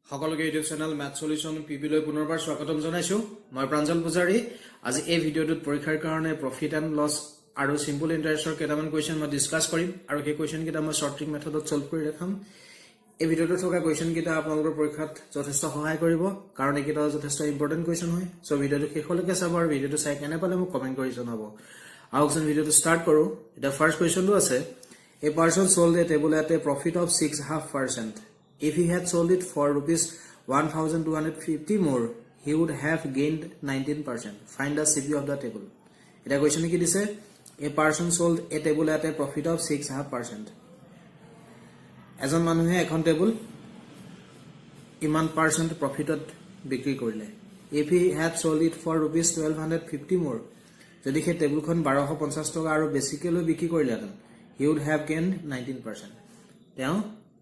সকলকে YouTube channel math solution পিপি লৈ পুনৰবাৰ স্বাগতম জনাইছো মই প্ৰাঞ্জল পূজাৰী আজি এই ভিডিঅটোত পৰীক্ষাৰ কাৰণে প্ৰফিট এণ্ড লছ আৰু সিম্পল ইন্টাৰেষ্টৰ কেইটামান কোৱেশ্চন মই ডিসকাস কৰিম আৰু সেই কোৱেশ্চন কেইটা মই শৰ্ট ট্ৰিক মেথডত সলভ কৰি দেখাম এই ভিডিঅটোত থকা কোৱেশ্চন কেইটা আপোনালোকৰ পৰীক্ষাত যথেষ্ট সহায় কৰিব কাৰণ এইকেইটা যথেষ্ট ইম্পৰ্টেন্ট কোৱেশ্চন হয় সো ভিডিঅটো শেষলৈকে চাব আৰু ভিডিঅটো চাই কেনে পালে মোক কমেন্ট কৰি জনাব আহকচোন ভিডিঅটো ষ্টাৰ্ট কৰো এটা ফাৰ্স্ট কোৱেশ্চনটো আছে A person sold a table at a profit of 6.5%. If he had sold it for rupees 1,250 more, he would have gained 19%. Find the CP of the table. It a question ki dise a person sold a table at a profit of 6.5%. Ejon manuhe ekhon table iman percent profit ot bikri korile. If he had sold it for rupees 1,250 more, jodi he table khon 1250 toka aru besikely loi bikri korile aten he would have gained 19%. Now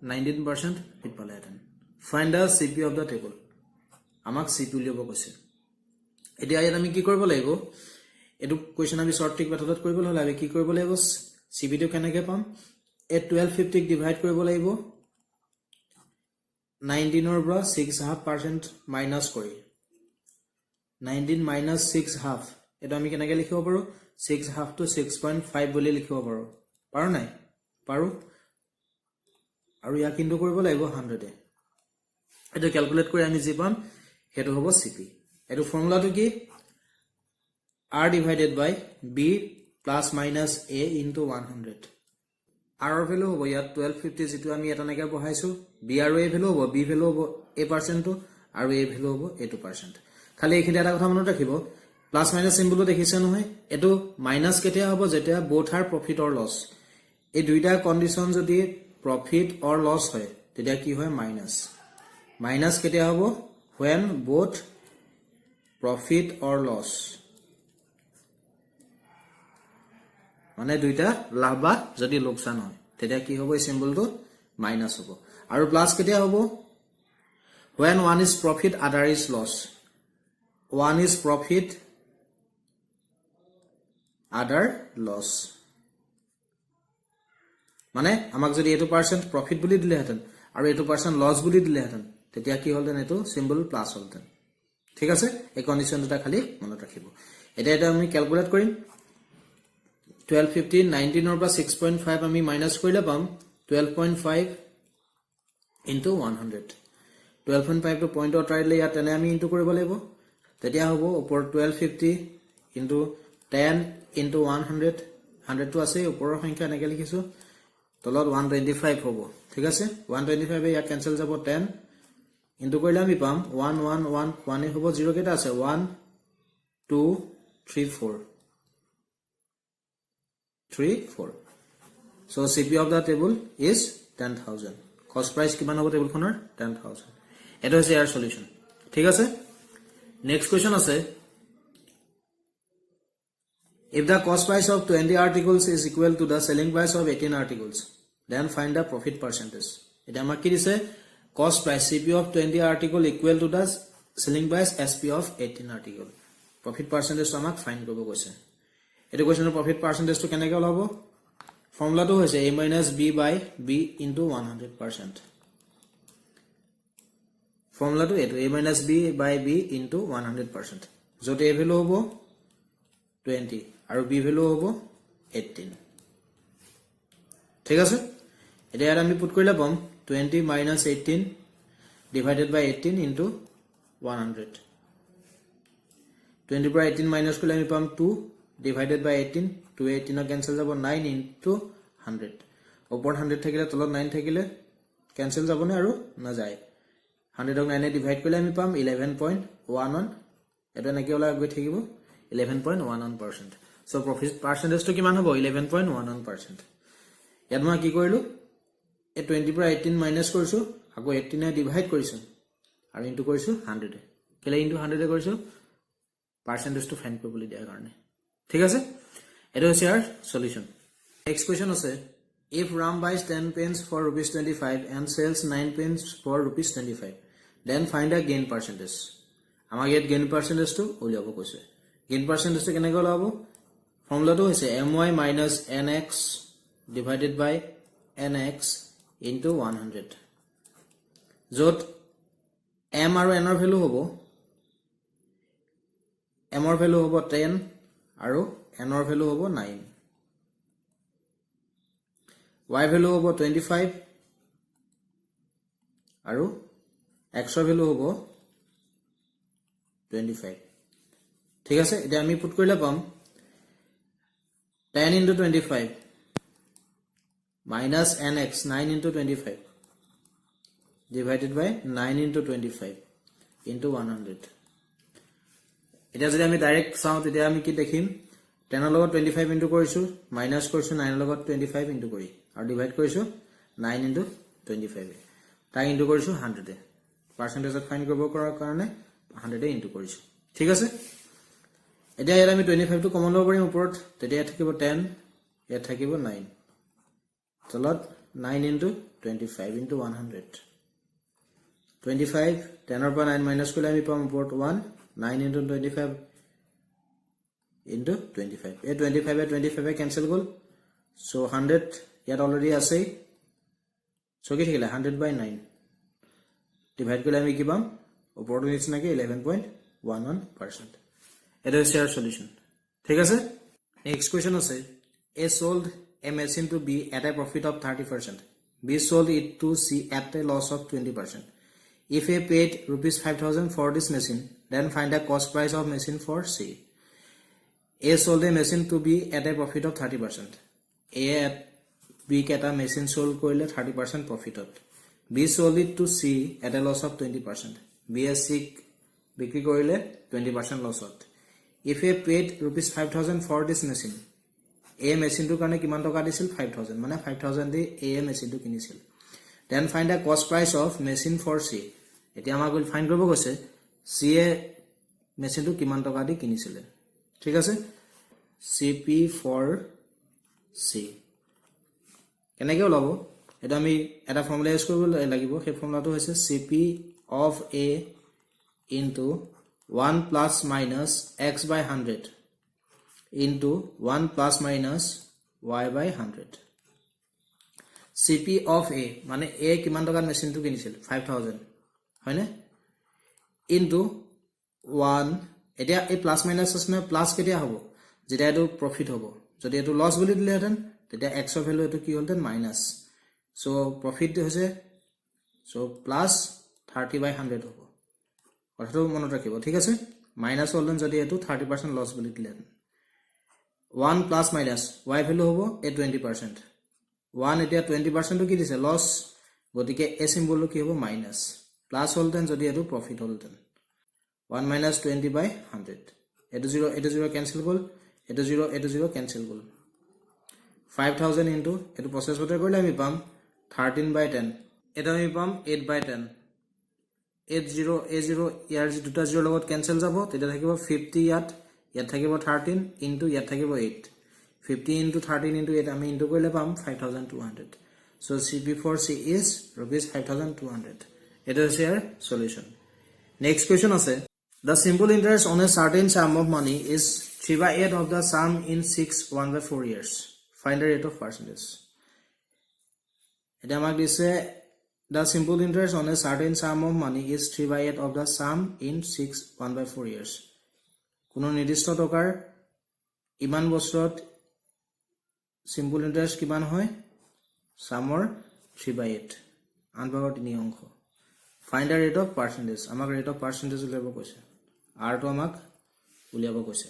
19% hit palaten. Find the CP of the table. Amak CP uliabo koise. Etia ayat ami ki koribo lagibo? Etu question ami short trick methodot koribo hole ami ki koribo lagibo? CP to kenake pam? A 1250 divide koribo lagibo. 19 or bra 6.5% minus kori. 19 minus 6.5. Etu ami kenake likhibo paru? 6.5 to 6.5 boli likhibo paru. পাৰো নাই পাৰো আৰু ইয়া কিন্তু কৰিব লাগিব 100 এ এটা calculate কৰি আমি যি পাম হেতু হ'ব সিপি এটো ফৰ্মুলাটো কি r divided by b plus minus a into 100 r ৰ ভ্যালু হ'ব ইয়া 1250 যেটো আমি এটা নাকে বহাইছো b আৰু a ভ্যালু হ'ব b ভ্যালু হ'ব a% আৰু a ভ্যালু হ'ব a2% খালি এইখিনি এটা কথা মনত ৰাখিব প্লাস মাইনাস সিম্বলটো দেখিছে নহয় এটো মাইনাস কেতিয়া হ'ব যেতিয়া both are profit or loss এই দুইটা কন্ডিশন যদি প্রফিট অর লস হয় তেতিয়া কি হয় মাইনাস মাইনাস কেতিয়া হ'ব when both profit or loss মানে দুইটা লাভ বা যদি লোকসান হয় তেতিয়া কি হ'ব এই সিম্বলটো মাইনাস হ'ব আৰু প্লাস কেতিয়া হ'ব when one is profit other is loss one is profit other loss মানে আমাক যদি 8% প্রফিট বুলি দিলে হেতেন আৰু 8% লস বুলি দিলে হেতেন তেতিয়া কি হলতেন এটো সিম্বল প্লাস হলতেন ঠিক আছে এই কন্ডিশন দুটা খালি মনত ৰাখিব এটা আমি ক্যালকুলেট কৰিম 1250 19 ৰ পৰা 6.5 আমি মাইনাস কৰিলে পাম 12.5 into 100 12.5 টো পইণ্ট আঁতৰাইলে ইয়াত তেনে আমি ইনটু কৰিব লাগিব তেতিয়া হ'ব ওপৰ 1250 into 10 into 100 100 টো আছে ওপৰৰ সংখ্যা এনেকৈ লিখিছো তলত 125 হ'ব ঠিক আছে 125 এ ইয়া ক্যান্সেল যাব 10 ইনটু কৰিলে আমি পাম 1 এ হ'ব 0 কেটা আছে 1 2 3 4 so CP of the table is 10000 cost price কিমান হ'ব টেবুল খনৰ 10000 এটা হৈছে ইয়াৰ সলিউশন ঠিক আছে নেক্সট কোৱেশ্চন আছে if the cost price of 20 articles is equal to the selling price of 18 articles then find the profit percentage এটা আমাক কি দিছে cost price CP of 20 article equal to the selling price SP of 18 article profit percentage আমাক find কৰিব কৈছে এটা কোৱেশ্চনৰ profit percentage টো কেনেকৈ ওলাব ফৰ্মুলাটো হৈছে a minus b by b into 100% ফৰ্মুলাটো এটো a minus b by b into 100% যতে a ভ্যালু হ'ব 20 আৰু b ভ্যালু হ'ব 18 ঠিক আছে এটা আমি পুট কৰিলে পাম 20 minus 18 divided by 18 into 100 20 পৰা 18 মাইনাস কৰিলে আমি পাম 2 divided by 18 2 18 ক্যান্সেল যাব 9 into 100 ওপৰ 100 থাকিলে তলত 9 থাকিলে ক্যান্সেল যাব না আৰু না যায় 100 ক 9 এ ডিভাইড কৰিলে আমি পাম 11.11 এটা নাকি ওলা গৈ থাকিব 11.11% so profit percentage to কিমান হ'ব 11.11% ইয়াত মই কি কৰিলো এ 20 পৰা 18 মাইনাস কৰিছো আকৌ 18 এ ডিভাইড কৰিছো আৰু ইনটু কৰিছো 100 কেলে ইনটু 100 এ কৰিছো পাৰ্সেন্টেজ টু ফাইন্ড কৰিবলৈ দিয়া কাৰণে ঠিক আছে এটা হৈছে ইয়াৰ সলিউশন নেক্সট কোৱেশ্চন আছে if Ram buys 10 pens for rupees 25 and sells 9 pens for rupees 25 then find a gain percentage আমাক ইয়াত gain percentage to উলিয়াব কৈছে gain percentage to কেনেকৈ ওলাব ফৰ্মুলাটো হৈছে my minus nx divided by nx into 100 যত m আৰু n ৰ ভ্যালু হ'ব m ৰ ভ্যালু হ'ব 10 আৰু n ৰ ভ্যালু হ'ব 9 y ভ্যালু হ'ব 25 আৰু x ৰ ভ্যালু হ'ব 25 ঠিক আছে এটা আমি পুট কৰিলে পাম 10 into 25 minus nx 9 into 25 divided by 9 into 25 into 100 এটা যদি আমি ডাইৰেক্ট চাও তেতিয়া আমি কি দেখিম 10 ৰ লগত 25 ইনটু কৰিছো মাইনাস কৰিছো 9 ৰ লগত 25 ইনটু কৰি আৰু ডিভাইড কৰিছো 9 into 25 তাই ইনটু কৰিছো 100 এ পাৰ্সেন্টেজত ফাইন্ড কৰিব কৰাৰ কাৰণে 100 এ ইনটু কৰিছো ঠিক আছে এতিয়া ইয়াত আমি 25 টো কমন ল'ব পাৰিম ওপৰত তেতিয়া থাকিব 10 ইয়াত থাকিব 9 তলত 9 into 25 into 100 25 10 ৰ পৰা 9 মাইনাস কৰিলে আমি পাম ওপৰত 1 9 into 25 into 25 এই 25 এ 25 এ ক্যান্সেল গল সো 100 ইয়াত অলৰেডি আছে সো কি থাকিলে 100 by 9 ডিভাইড কৰিলে আমি কি পাম ওপৰটো নিচিনাকৈ 11.11% এটা হৈছে our solution ঠিক আছে নেক্সট কোৱেশ্চন আছে a sold a machine to b at a profit of 30% b sold it to c at a loss of 20% if a paid rupees 5000 for this machine then find the cost price of machine for c a sold a machine to b at a profit of 30% a at b keta machine sold কৰিলে 30% profit to b sold it to c at a loss of 20% b as c বিক্ৰী কৰিলে 20% loss to if a paid rupees 5000 for this machine a machine to কাৰণে কিমান টকা দিছিল 5000 মানে 5000 দি a machine to কিনিছিল then find the cost price of machine for c এতিয়া আমাক find কৰিব কৈছে c এ machine to কিমান টকা দি কিনিছিল ঠিক আছে cp for c কেনেকৈ ওলাব এটা আমি এটা ফৰ্মুলা ইউজ কৰিব লাগিব সেই ফৰ্মুলাটো হৈছে cp of a into 1 plus minus x by 100 into 1 plus minus y by 100 cp of a মানে a কিমান টকাত মেচিন টো কিনিছিল 5000 হয়নে into 1 এতিয়া এই প্লাস মাইনাস আছে প্লাস কেতিয়া হ'ব যেতিয়া এটো প্ৰফিট হ'ব যদি এটো লস বুলি দিলেহেঁতেন তেতিয়া x ৰ ভ্যালু এটো কি হ'লতেন মাইনাস সো প্ৰফিট হৈছে সো প্লাস 30 by 100 হ'ব কথাটো মনত ৰাখিব ঠিক আছে মাইনাস হ'লতেন যদি এটো 30% লস বুলি দিলেহেঁতেন 1 plus minus y ভ্যালু হ'ব a 20% 1 এতিয়া 20% কি দিছে লস গতিকে a সিম্বল কি হ'ব মাইনাস প্লাস হ'লতেন যদি এটো প্ৰফিট হ'লতেন 1 minus 20 by 100 এটো 0 ক্যান্সেল গল এটো 0 ক্যান্সেল গল 5000 into এটো প্রসেস হতে কৰিলে আমি পাম 13 by 10 এটা আমি পাম 8 by 10 80 a0 ইয়াৰ দুটা 0 লগত ক্যান্সেল যাব তেতিয়া থাকিব 50 ইয়াত থাকিব 13 into ইয়াত থাকিব 8 50 into 13 into 8 আমি ইনটু কৰিলে পাম 5200 so cp4c is rupees 5200 এটা হৈছে ইয়াৰ সলিউশন নেক্সট কোৱেশ্চন আছে the simple interest on a certain sum of money is 3/8 of the sum in 6 1/4 years find the rate of percentage এটা আমাক দিছে the simple interest on a certain sum of money is 3/8 of the sum in 6 1/4 years কোনো নিৰ্দিষ্ট টকাৰ ইমান বছৰত simple interest কিমান হয় সামৰ 3/8 আনভাগৰ 3 অংশ find the rate of percentage আমাক ৰেট অফ পাৰ্সেন্টেজ উলিয়াব কৈছে আৰ তো আমাক উলিয়াব কৈছে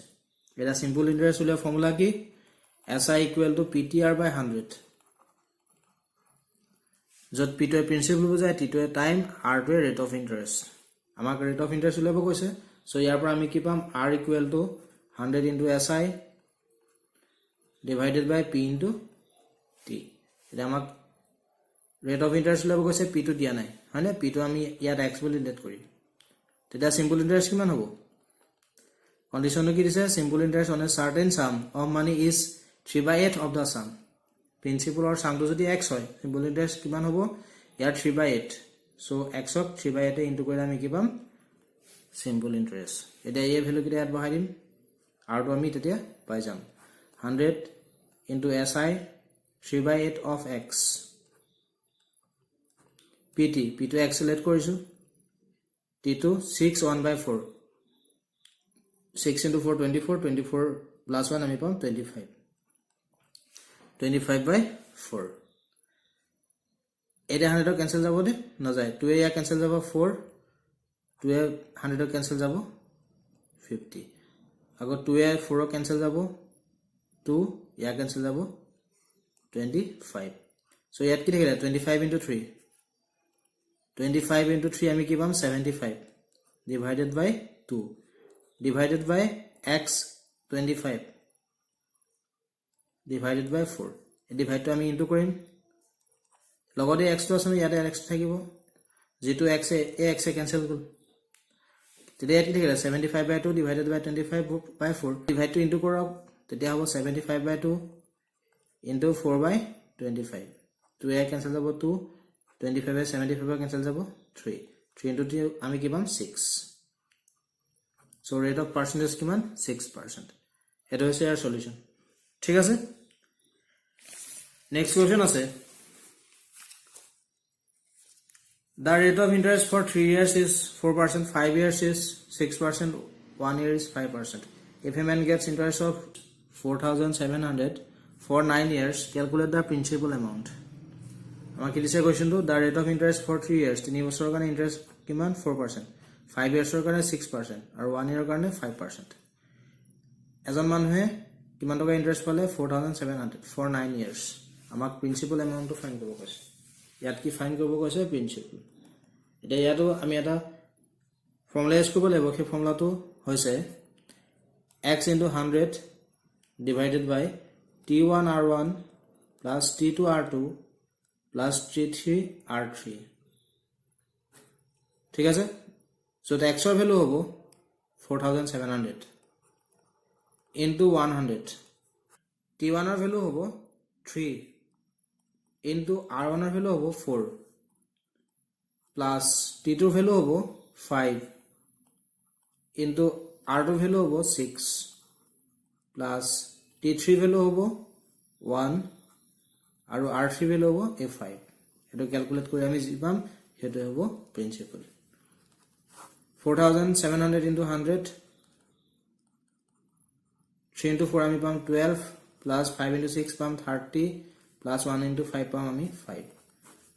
এটা সিম্পল ইন্টাৰেস্ট উলিয়া ফৰ্মুলা কি SI equal to PTR by 100 যত P to প্ৰিন্সিপল বুজায় T to time R to rate of interest আমাক ৰেট অফ ইন্টাৰেস্ট উলিয়াব কৈছে সো ইয়াৰ পৰা আমি কি পাম R equal to 100 into SI divided by P into T এটা আমাক ৰেট অফ ইন্টারেস্ট উলিয়াব কৈছে P to দিয়া নাই হয়নে P to আমি ইয়াত x বুলি লেট কৰিম তেতিয়া সিম্পল ইন্টারেস্ট কিমান হ'ব কন্ডিশনটো কি দিছে simple interest on a certain sum of money is 3/8 of the sum principal or সামটো যদি x হয় সিম্পল ইন্টাৰেস্ট কিমান হ'ব ইয়াৰ 3/8 সো x ক 3/8 এ ইনটু কৰিলে আমি কি পাম সিম্পল ইন্টারেস্ট এটা এই ভ্যালু কিটা ইয়াত বহাই দিম আর তো আমি তেতিয়া পাই যাম 100 into SI 3/8 of x PT P to x select কৰিছো T2 6 1 by 4 6 into 4 24 24 plus 1 আমি পাম 25 25 by 4 এটা 100 ক্যান্সেল যাব দে না যায় 2 এ ক্যান্সেল যাব 4 2 এ 100 ক্যান্সেল যাব 50 আগো 2 এ 4 ক্যান্সেল যাব 2 ইয়া ক্যান্সেল যাব 25 সো ইয়াত কি থাকিলে 25 into 3 25 into 3 আমি কি পাম 75 divided by 2 divided by x 25 divided by 4 এই ডিভাইড তো আমি ইনটু কৰিম লগতে x তো আছে ইয়াতে x থাকিব যেটো x এ x এ ক্যান্সেল গল তেতিয়া কি থাকিলে 75 by 2 divided by 25 by 4 divide তো ইনটু কৰক তেতিয়া হ'ব 75 by 2 into 4 by 25 2 A cancel যাব 2 25 by 75 cancel jabo 3 3 into 2 ami ki pam 6 so rate of percentage kiman 6% eto hoise our solution thik ase next question ase the rate of interest for 3 years is 4% 5 years is 6% 1 year is 5% if a man gets interest of 4700 for 9 years calculate the principal amount আমাকে দিছে কোশ্চেনটো the rate of interest for 3 years 3 বছৰৰ কাৰণে interest কিমান 4% 5 ইয়াৰ্সৰ কাৰণে 6% আৰু 1 ইয়াৰৰ কাৰণে 5% এজন মানুহে কিমান টকা ইন্টাৰেস্ট পালে 4700 ফৰ 9 ইয়াৰ্স আমাক প্ৰিন্সিপাল এমাউন্টটো ফাইন কৰিব কৈছে ইয়াত কি ফাইন কৰিব কৈছে প্ৰিন্সিপাল এটা ইয়াতো আমি এটা ফৰ্মুলা ইউজ কৰিব লাগিব সেই ফৰ্মুলাটো হৈছে x * 100 divided by t1 r1 plus t2 r2 plus t3 r3 ঠিক আছে so the x ভ্যালু হবো 4700 into 100 t1 এর ভ্যালু হবো 3 into r1 এর ভ্যালু হবো 4 plus t2 ভ্যালু হবো 5 into r2 ভ্যালু হবো 6 plus t3 ভ্যালু হবো 1 আৰু r3 ভ্যালু হবো a5 এটো ক্যালকুলেট কৰি আমি জিপাম হেটো হবো প্ৰিন্সিপাল 4700 into 100 3 into 4 আমি পাম 12 plus 5 into 6 পাম 30 plus 1 into 5 পাম আমি 5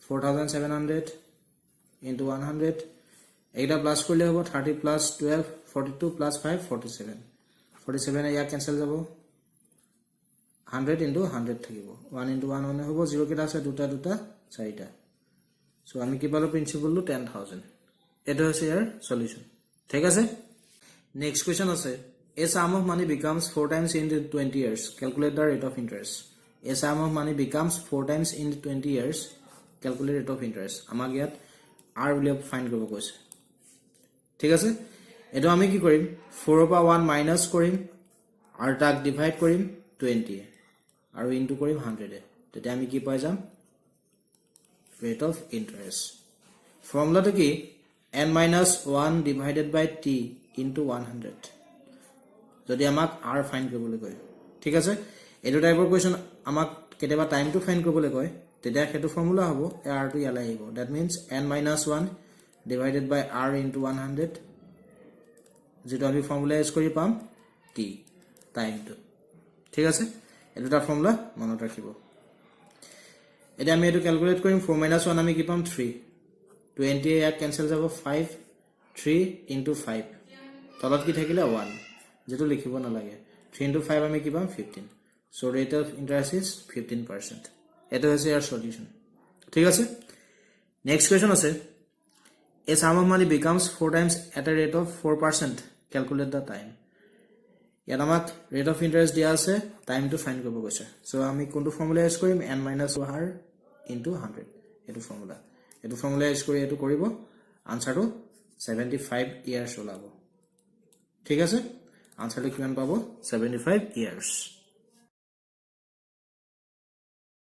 4700 into 100 এইটা প্লাস কৰিলে হবো 30 plus 12 42 plus 5 47 47 ইয়া ক্যান্সেল যাব 100 into 100 থাকিব 1 into 1 মানে হবো 0 কেটা আছে দুটা দুটা চাৰিটা সো আমি কি পালো প্ৰিন্সিপাল 10000 এটো হৈছে ইয়াৰ সলিউশন ঠিক আছে নেক্সট কোৱেশ্চন আছে a sum of money becomes 4 times in 20 years calculate the rate of interest a sum of money becomes 4 times in 20 years calculate rate of interest আমাক ইয়াত r বুলি ফাইন্ড কৰিব কৈছে ঠিক আছে এটো আমি কি কৰিম 4 পৰা 1 মাইনাস কৰিম r তাক ডিভাইড কৰিম 20 আৰু ইনটু কৰিম 100 এ তেতিয়া আমি কি পাই যাম rate of interest formula to ki n minus 1 divided by t into 100 যদি আমাক r ফাইন্ড কৰিবলৈ কয় ঠিক আছে এটো টাইপৰ কোৱেশ্চন আমাক কেতিয়াবা টাইম টু ফাইন্ড কৰিবলৈ কয় তেতিয়া হেতু ফৰ্মুলা হ'ব r টু ইয়ালে আহিব that means n minus 1 divided by r into 100 যেটো আমি ফৰ্মুলা ইউজ কৰি পাম t টাইম টু ঠিক আছে এটোটা ফৰ্মুলা মনত ৰাখিব এটা আমি এটো ক্যালকুলেট কৰিম 4 minus 1 আমি কি পাম 3 20 ইয়াত ক্যান্সেল যাব 5 3 into 5 তলত কি থাকিলে 1 যেটো লিখিব না লাগে 3 into 5 আমি কি পাম 15 so rate of interest is 15% এটো হৈছে ইয়াৰ সলিউশন ঠিক আছে নেক্সট কোৱেশ্চন আছে a sum of money becomes 4 times at a rate of 4% calculate the time ইয়াত আমাক rate of interest দিয়া আছে টাইম টু ফাইন্ড কৰিব কৈছে সো আমি কোনটো ফৰ্মুলা ইউজ কৰিম n minus 1 into 100 এটো ফৰ্মুলা ইউজ কৰি এটো কৰিব আনসাৰটো 75 ইয়াৰ্স ওলাব ঠিক আছে আনসাৰটো কিমান পাবো 75 ইয়াৰ্স